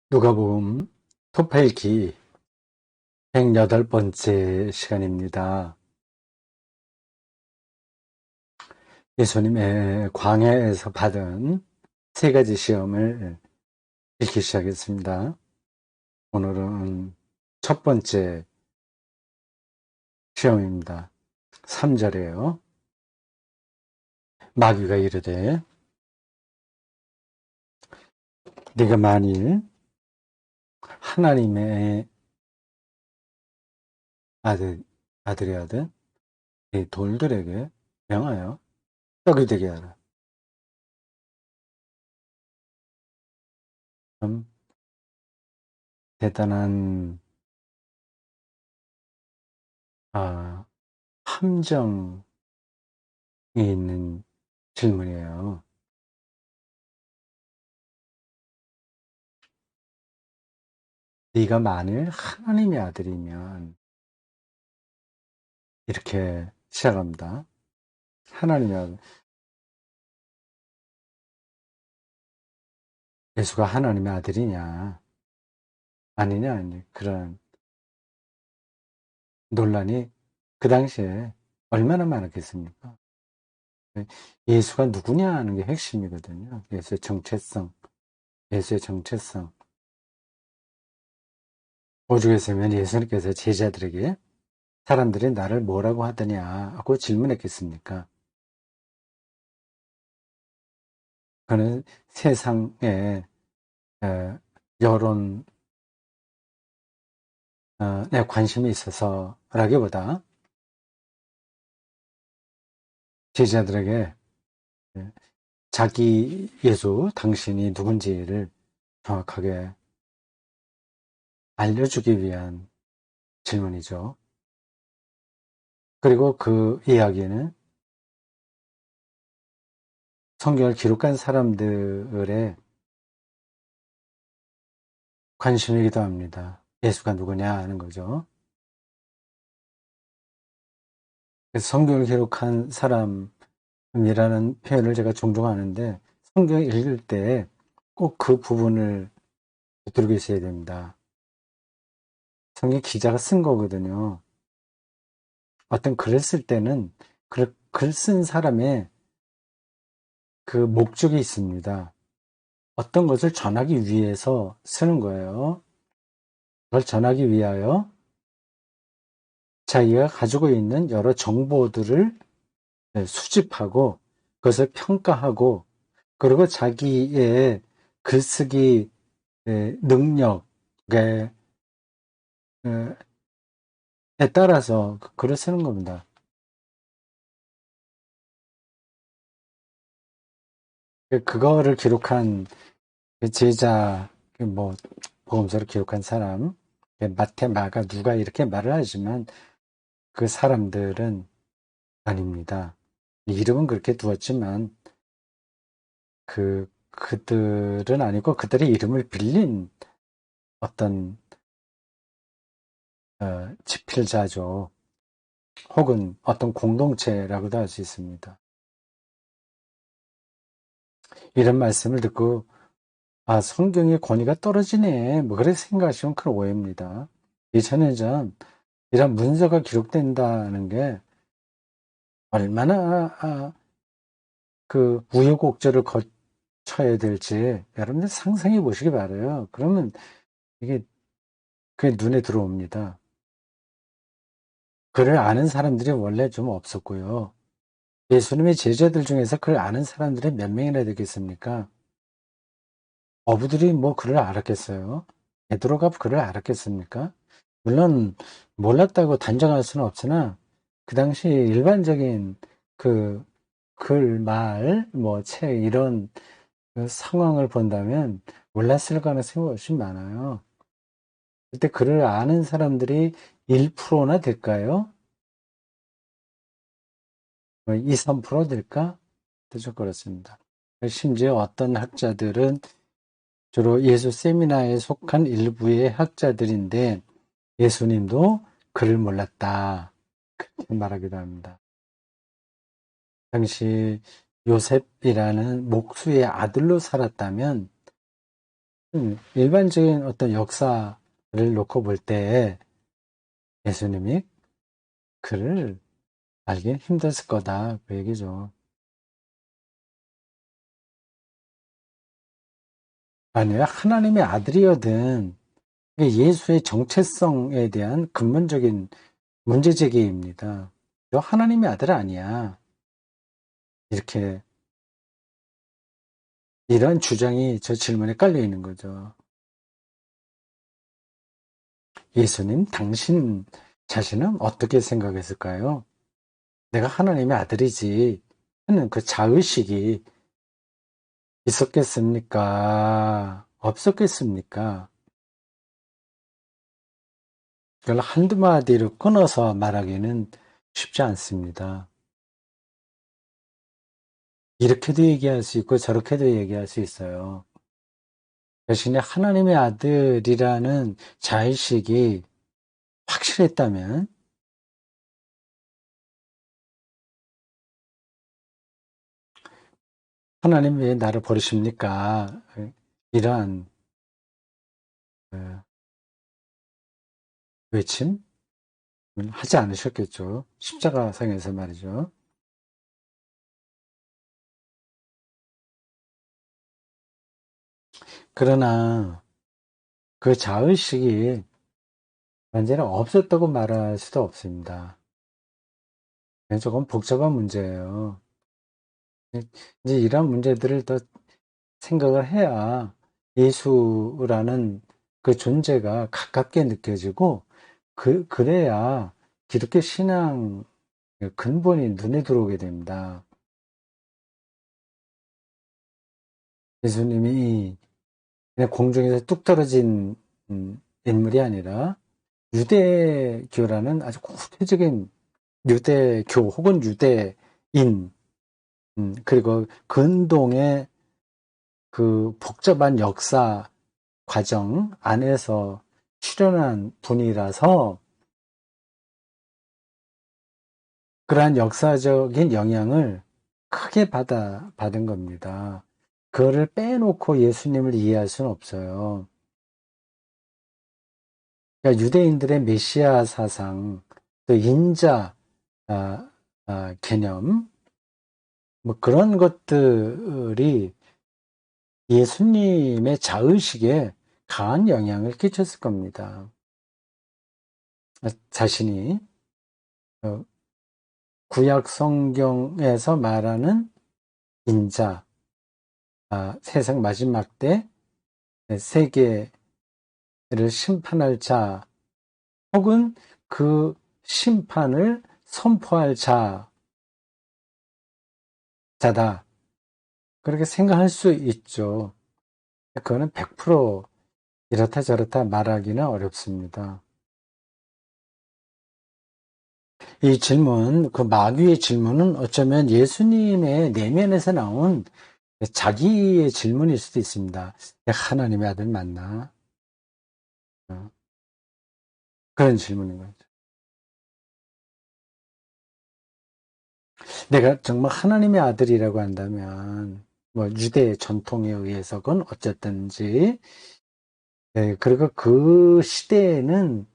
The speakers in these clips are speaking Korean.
누가복음 토팔기 108번째 시간입니다. 예수님의 광야에서 받은 세 가지 시험을 읽기 시작했습니다. 오늘은 첫 번째 시험입니다. 3절에요. 마귀가 이르되 네가 만일 하나님의 아들이거든 이 돌들에게 명하여 떡이 되게 하라. 참 대단한 함정이 있는 질문이에요. 네가 만일 하나님의 아들이면 이렇게 시작합니다. 하나님의 아들, 예수가 하나님의 아들이냐 아니냐 이제 그런 논란이 그 당시에 얼마나 많았겠습니까? 예수가 누구냐 하는 게 핵심이거든요. 예수의 정체성, 예수의 정체성. 오죽했으면 예수님께서 제자들에게 사람들이 나를 뭐라고 하더냐 하고 질문했겠습니까? 그는 세상의 여론 에 관심이 있어서라기보다 제자들에게 자기 예수, 당신이 누군지를 정확하게 알려주기 위한 질문이죠. 그리고 그 이야기는 성경을 기록한 사람들의 관심이기도 합니다. 예수가 누구냐 하는 거죠. 그래서 성경을 기록한 사람이라는 표현을 제가 종종 하는데 성경을 읽을 때 꼭 그 부분을 붙들고 있어야 됩니다. 성경 기자가 쓴 거거든요. 어떤 글을 쓸 때는 글 쓴 사람의 그 목적이 있습니다. 어떤 것을 전하기 위해서 쓰는 거예요. 그걸 전하기 위하여 자기가 가지고 있는 여러 정보들을 수집하고 그것을 평가하고 그리고 자기의 글쓰기 능력에 따라서 글을 쓰는 겁니다. 그거를 기록한 제자, 뭐 복음서를 기록한 사람, 마태, 마가, 누가 이렇게 말을 하지만 그 사람들은 아닙니다. 이름은 그렇게 두었지만 그들은 아니고 그들의 이름을 빌린 어떤 집필자죠. 혹은 어떤 공동체라고도 할 수 있습니다. 이런 말씀을 듣고 성경의 권위가 떨어지네 뭐 그렇게 생각하시면 큰 오해입니다. 2000년 전 이런 문서가 기록된다는 게 얼마나 그 우여곡절을 거쳐야 될지 여러분들 상상해 보시기 바라요. 그러면 이게 그게 눈에 들어옵니다. 그를 아는 사람들이 원래 좀 없었고요. 예수님의 제자들 중에서 그를 아는 사람들이 몇 명이나 되겠습니까? 어부들이 뭐 그를 알았겠어요? 베드로가 그를 알았겠습니까? 물론 몰랐다고 단정할 수는 없으나 그 당시 일반적인 그 글, 말, 뭐 책 이런 그 상황을 본다면 몰랐을 가능성이 훨씬 많아요. 그때 그를 아는 사람들이 1%나 될까요? 2, 3% 될까? 좀 그렇습니다. 심지어 어떤 학자들은 주로 예수 세미나에 속한 일부의 학자들인데 예수님도 그를 몰랐다. 그렇게 말하기도 합니다. 당시 요셉이라는 목수의 아들로 살았다면 일반적인 어떤 역사를 놓고 볼 때 예수님이 그를 알긴 힘들었을 거다. 그 얘기죠. 만약 하나님의 아들이거든 이게 예수의 정체성에 대한 근본적인 문제 제기입니다. 너 하나님의 아들 아니야. 이렇게 이런 주장이 저 질문에 깔려 있는 거죠. 예수님, 당신 자신은 어떻게 생각했을까요? 내가 하나님의 아들이지 하는 그 자의식이 있었겠습니까? 없었겠습니까? 그걸 한두 마디로 끊어서 말하기는 쉽지 않습니다. 이렇게도 얘기할 수 있고 저렇게도 얘기할 수 있어요. 자신이 하나님의 아들이라는 자의식이 확실했다면 하나님 왜 나를 버리십니까? 이러한 어, 외침을 하지 않으셨겠죠. 십자가상에서 말이죠. 그러나 그 자의식이 완전히 없었다고 말할 수도 없습니다. 조금 복잡한 문제예요. 이제 이런 문제들을 더 생각을 해야 예수라는 그 존재가 가깝게 느껴지고 그래야 기독교 신앙 근본이 눈에 들어오게 됩니다. 예수님이 그냥 공중에서 뚝 떨어진 인물이 아니라 유대교라는 아주 구체적인 유대교 혹은 유대인 그리고 근동의 그 복잡한 역사 과정 안에서 출현한 분이라서 그러한 역사적인 영향을 크게 받은 겁니다. 그거를 빼놓고 예수님을 이해할 수는 없어요. 그러니까 유대인들의 메시아 사상, 또 인자 개념, 뭐 그런 것들이 예수님의 자의식에 강한 영향을 끼쳤을 겁니다. 자신이 어, 구약 성경에서 말하는 인자, 세상 마지막 때 세계를 심판할 자, 혹은 그 심판을 선포할 자다. 그렇게 생각할 수 있죠. 그거는 100% 이렇다 저렇다 말하기는 어렵습니다. 이 질문, 그 마귀의 질문은 어쩌면 예수님의 내면에서 나온 자기의 질문일 수도 있습니다. 내가 하나님의 아들 맞나? 어, 그런 질문인 거죠. 내가 정말 하나님의 아들이라고 한다면, 뭐, 유대 전통에 의해서건 어쨌든지, 그리고 그 시대에는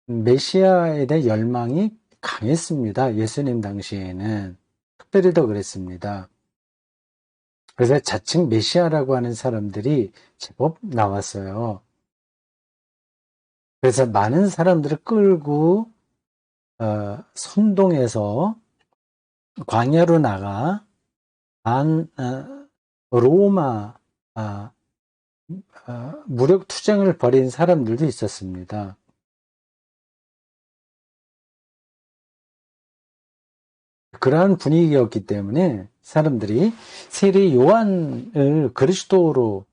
메시아에 대한 열망이 강했습니다. 예수님 당시에는. 특별히 더 그랬습니다. 그래서 자칭 메시아라고 하는 사람들이 제법 나왔어요. 그래서 많은 사람들을 끌고 선동해서 광야로 나가 로마 무력 투쟁을 벌인 사람들도 있었습니다. 그러한 분위기였기 때문에 사람들이 세례 요한을 그리스도로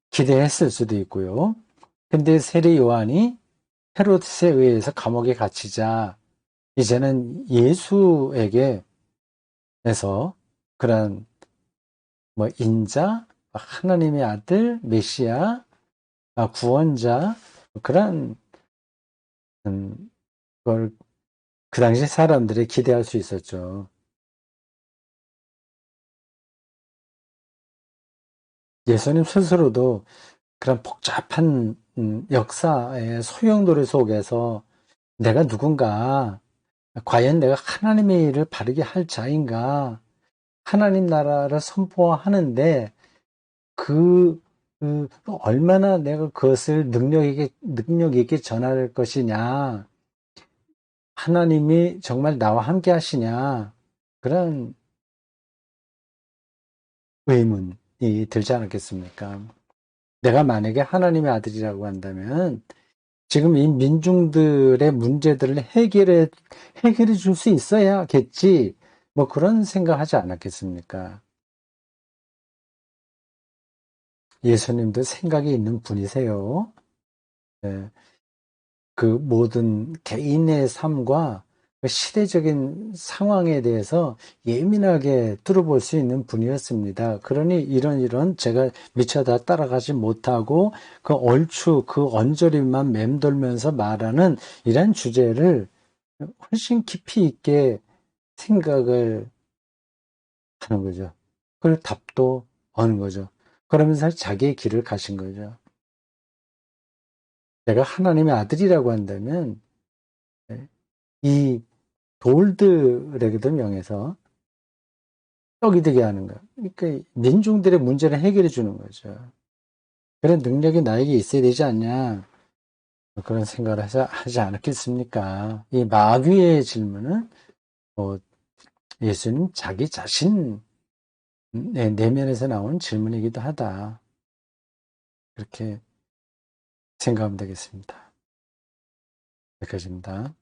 기대했을 수도 있고요. 근데 세례 요한이 헤로드스에 의해서 감옥에 갇히자 이제는 예수에게에서 그런 뭐 인자, 하나님의 아들, 메시아, 구원자 그런 걸 그 당시 사람들이 기대할 수 있었죠. 예수님 스스로도 그런 복잡한 역사의 소용돌이 속에서 내가 누군가, 과연 내가 하나님의 일을 바르게 할 자인가, 하나님 나라를 선포하는데 그, 얼마나 내가 그것을 능력 있게 전할 것이냐, 하나님이 정말 나와 함께 하시냐, 그런 의문이 들지 않았겠습니까? 내가 만약에 하나님의 아들이라고 한다면 지금 이 민중들의 문제들을 해결해 줄 수 있어야겠지. 뭐 그런 생각하지 않았겠습니까? 예수님도 생각이 있는 분이세요. 네, 그 모든 개인의 삶과 그 시대적인 상황에 대해서 예민하게 뚫어볼 수 있는 분이었습니다. 그러니 이런 제가 미처 다 따라가지 못하고 그 얼추 그 언저리만 맴돌면서 말하는 이런 주제를 훨씬 깊이 있게 생각을 하는 거죠. 그리고 답도 얻는 거죠. 그러면서 자기의 길을 가신 거죠. 내가 하나님의 아들이라고 한다면 이 돌들에게도 명해서 떡이 되게 하는 거예요. 그러니까 민중들의 문제를 해결해 주는 거죠. 그런 능력이 나에게 있어야 되지 않냐. 그런 생각을 하지 않았겠습니까? 이 마귀의 질문은 뭐 예수님 자기 자신 내면에서 나온 질문이기도 하다. 그렇게 생각하면 되겠습니다. 여기까지입니다.